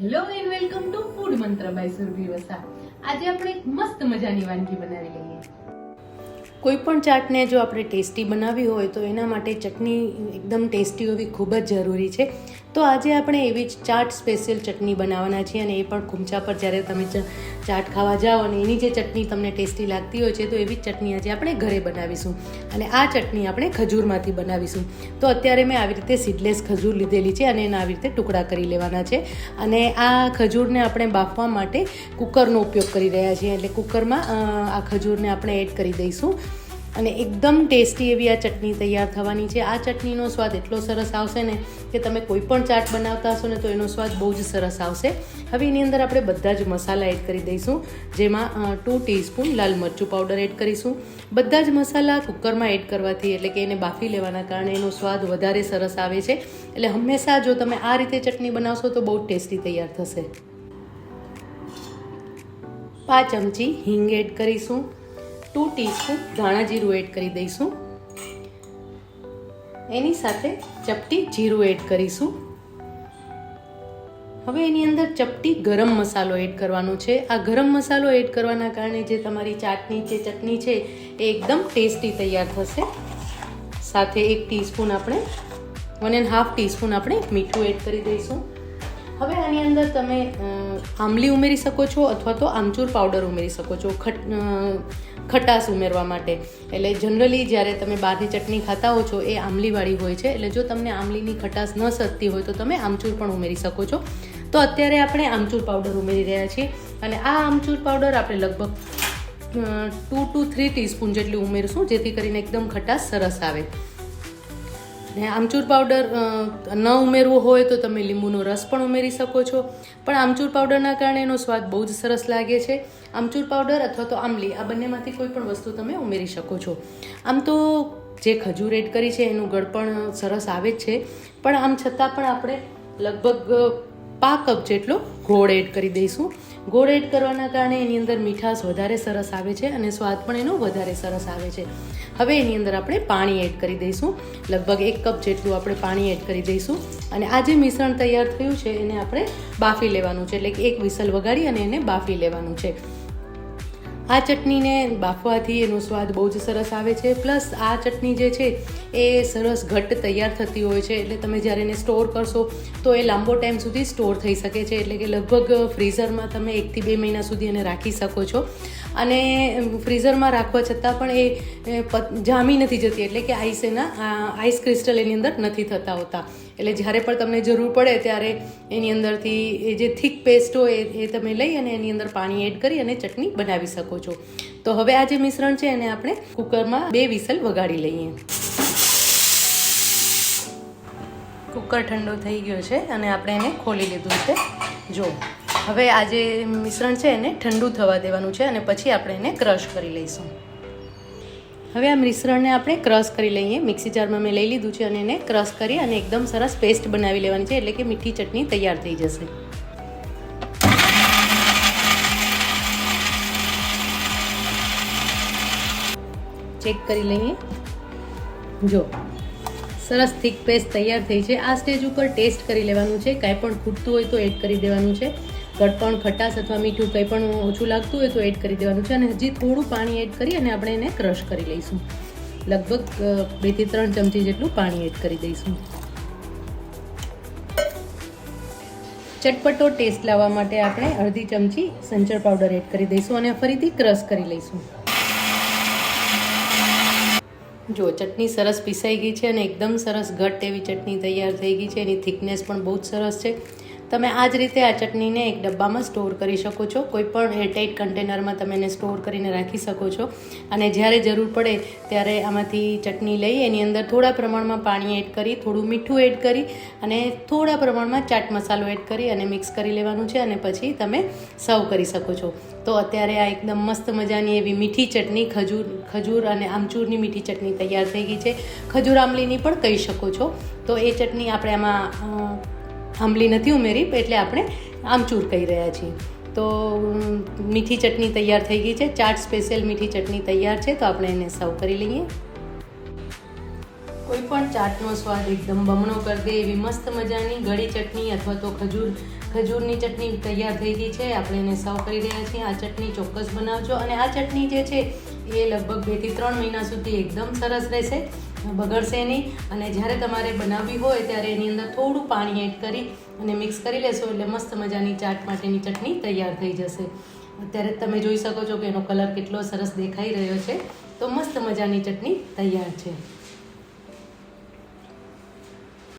Hello and welcome to food મંત્ર by Surabhi Vasa. આજે આપણે એક મસ્ત મજાની વાનગી બનાવી લઈએ. કોઈ પણ ચાટને જો આપણે ટેસ્ટી બનાવવી હોય તો એના માટે ચટણી એકદમ ટેસ્ટી હોવી ખૂબ જ જરૂરી છે. તો આજે આપણે એવી જ ચાટ સ્પેશિયલ ચટણી બનાવવાના છીએ, અને એ પણ ખુમચા પર જ્યારે તમે ચાટ ખાવા જાઓ અને એની જે ચટણી તમને ટેસ્ટી લાગતી હોય છે તો એવી જ ચટણી આજે આપણે ઘરે બનાવીશું. અને આ ચટણી આપણે ખજૂરમાંથી બનાવીશું. તો અત્યારે મેં આવી રીતે સીડલેસ ખજૂર લીધેલી છે અને એના આવી રીતે ટુકડા કરી લેવાના છે. અને આ ખજૂરને આપણે બાફવા માટે કુકરનો ઉપયોગ કરી રહ્યા છીએ, એટલે કુકરમાં આ ખજૂરને આપણે એડ કરી દઈશું અને એકદમ ટેસ્ટી એવી આ ચટણી તૈયાર થવાની છે. આ ચટણીનો સ્વાદ એટલો સરસ આવશે ને કે તમે કોઈ પણ ચાટ બનાવતા હશો ને તો એનો સ્વાદ બહુ જ સરસ આવશે. હવે એની અંદર આપણે બધા જ મસાલા એડ કરી દઈશું, જેમાં 2 ટીસ્પૂન લાલ મરચું પાવડર એડ કરીશું. બધા જ મસાલા કુકરમાં એડ કરવાથી, એટલે કે એને બાફી લેવાના કારણે એનો સ્વાદ વધારે સરસ આવે છે. એટલે હંમેશા જો તમે આ રીતે ચટણી બનાવશો તો બહુ ટેસ્ટી તૈયાર થશે. 5 ચમચી હિંગ એડ કરીશું. 2 ટીસ્પૂન ધાણા જીરું એડ કરી દઈશું. એની સાથે ચપટી જીરું એડ કરીશું. હવે એની અંદર ચપટી ગરમ મસાલો એડ કરવાનો છે. આ ગરમ મસાલો એડ કરવાના કારણે જે તમારી ચાટની જે ચટણી છે એ એકદમ ટેસ્ટી તૈયાર થશે. સાથે 1 ટીસ્પૂન આપણે 1.5 ટીસ્પૂન આપણે મીઠું એડ કરી દઈશું. હવે આની અંદર તમે આમલી ઉમેરી શકો છો અથવા તો આમચૂર પાવડર ઉમેરી શકો છો ખટાશ ઉમેરવા માટે. એટલે જનરલી જ્યારે તમે બહારની ચટણી ખાતા હો છો એ આમલીવાળી હોય છે, એટલે જો તમને આમલીની ખટાશ ન સદતી હોય તો તમે આમચૂર પણ ઉમેરી શકો છો. તો અત્યારે આપણે આમચૂર પાવડર ઉમેરી રહ્યા છીએ, અને આ આમચૂર પાવડર આપણે લગભગ 2 to 3 ટીસ્પૂન જેટલું ઉમેરશું, જેથી કરીને એકદમ ખટાશ સરસ આવે. ને આમચૂર પાવડર ન ઉમેરવો હોય તો તમે લીંબુનો રસ પણ ઉમેરી શકો છો, પણ આમચૂર પાવડરના કારણે એનો સ્વાદ બહુ જ સરસ લાગે છે. આમચૂર પાવડર અથવા તો આમલી, આ બંનેમાંથી કોઈ પણ વસ્તુ તમે ઉમેરી શકો છો. આમ તો જે ખજૂર એડ કરી છે એનું ગળ પણ સરસ આવે જ છે, પણ આમ છતાં પણ આપણે લગભગ 5 કપ જેટલો ગોળ એડ કરી દઈશું. ગોળ એડ કરવાના કારણે એની અંદર મીઠાશ વધારે સરસ આવે છે અને સ્વાદ પણ એનો વધારે સરસ આવે છે. હવે એની અંદર આપણે પાણી એડ કરી દઈશું. લગભગ 1 કપ જેટલું આપણે પાણી એડ કરી દઈશું. અને આ જે મિશ્રણ તૈયાર થયું છે એને આપણે બાફી લેવાનું છે, એટલે કે 1 વિસલ વગાડી અને એને બાફી લેવાનું છે. આ ચટણીને બાફવાથી એનો સ્વાદ બહુ જ સરસ આવે છે. પ્લસ આ ચટણી જે છે એ સરસ ઘટ્ટ તૈયાર થતી હોય છે, એટલે તમે જ્યારે એને સ્ટોર કરશો તો એ લાંબો ટાઈમ સુધી સ્ટોર થઈ શકે છે. એટલે કે લગભગ ફ્રીઝરમાં તમે 1 થી 2 મહિના સુધી એને રાખી શકો છો. અને ફ્રીઝરમાં રાખવા છતાં પણ એ જામી નથી જતી, એટલે કે આઈસ ક્રિસ્ટલ એની અંદર નથી થતા હોતા. એટલે જ્યારે પણ તમને જરૂર પડે ત્યારે એની અંદરથી એ જે થીક પેસ્ટ હોય એ તમે લઈ અને એની અંદર પાણી એડ કરી અને ચટણી બનાવી શકો છો. તો હવે આ જે મિશ્રણ છે એને આપણે કુકરમાં 2 વિસલ વગાડી લઈએ. કુકર ઠંડો થઈ ગયો છે અને આપણે એને ખોલી લીધું છે. જો હવે આ જે મિશ્રણ છે એને ઠંડુ થવા દેવાનું છે અને પછી આપણે એને ક્રશ કરી લઈશું. હવે આ મિશ્રણને આપણે ક્રશ કરી લઈએ. મિક્સી જારમાં મેં લઈ લીધું છે અને એને ક્રશ કરી અને એકદમ સરસ પેસ્ટ બનાવી લેવાની છે, એટલે કે મીઠી ચટણી તૈયાર થઈ જશે. ચેક કરી લઈએ. જો સરસ થીક પેસ્ટ તૈયાર થઈ છે. આ સ્ટેજ ઉપર ટેસ્ટ કરી લેવાનું છે. કાંઈ પણ ખૂટતું હોય તો એડ કરી દેવાનું છે. ગળપણ, ખટાશ અથવા મીઠું કંઈ પણ ઓછું લાગતું હોય તો એડ કરી દેવાનું છે. અને હજી થોડું પાણી એડ કરી અને આપણે એને ક્રશ કરી લઈશું. લગભગ 2 થી 3 ચમચી જેટલું પાણી એડ કરી દઈશું. ચટપટો ટેસ્ટ લાવવા માટે આપણે અડધી ચમચી સંચર પાવડર એડ કરી દઈશું અને ફરીથી ક્રશ કરી લઈશું. જો ચટણી સરસ પીસાઈ ગઈ છે અને એકદમ સરસ ઘટ્ટ એવી ચટણી તૈયાર થઈ ગઈ છે. એની થિકનેસ પણ બહુ જ સરસ છે. તમે આ જ રીતે આ ચટણીને એક ડબ્બામાં સ્ટોર કરી શકો છો. કોઈ પણ એરટાઇટ કન્ટેનરમાં તમે એને સ્ટોર કરીને રાખી શકો છો. અને જ્યારે જરૂર પડે ત્યારે આમાંથી ચટણી લઈ એની અંદર થોડા પ્રમાણમાં પાણી એડ કરી, થોડું મીઠું એડ કરી અને થોડા પ્રમાણમાં ચાટ મસાલો એડ કરી અને મિક્સ કરી લેવાનું છે, અને પછી તમે સર્વ કરી શકો છો. તો અત્યારે આ એકદમ મસ્ત મજાની એવી મીઠી ચટણી, ખજૂર અને આમચૂરની મીઠી ચટણી તૈયાર થઈ ગઈ છે. ખજૂર આમલીની પણ કહી શકો છો. તો એ ચટણી આપણે આમાં આંબલી નથી ઉમેરી, એટલે આપણે આમચૂર કહી રહ્યા છીએ. તો મીઠી ચટણી તૈયાર થઈ ગઈ છે. ચાટ સ્પેશિયલ મીઠી ચટણી તૈયાર છે. તો આપણે એને સર્વ કરી લઈએ. કોઈ પણ ચાટનો સ્વાદ એકદમ બમણો કરી દે એવી મસ્ત મજાની ગળી ચટણી અથવા તો ખજૂર ખજૂરની ચટણી તૈયાર થઈ ગઈ છે. આપણે એને સર્વ કરી રહ્યા છીએ. આ ચટણી ચોક્કસ બનાવજો અને આ ચટણી જે છે એ લગભગ 2 થી 3 મહિના સુધી એકદમ સરસ રહેશે, બગડશે નહીં. અને જ્યારે તમારે બનાવવી હોય ત્યારે એની અંદર થોડું પાણી એડ કરી અને મિક્સ કરી લેશો એટલે મસ્ત મજાની ચાટ માટેની ચટણી તૈયાર થઈ જશે. અત્યારે તમે જોઈ શકો છો કે એનો કલર કેટલો સરસ દેખાઈ રહ્યો છે. તો મસ્ત મજાની ચટણી તૈયાર છે.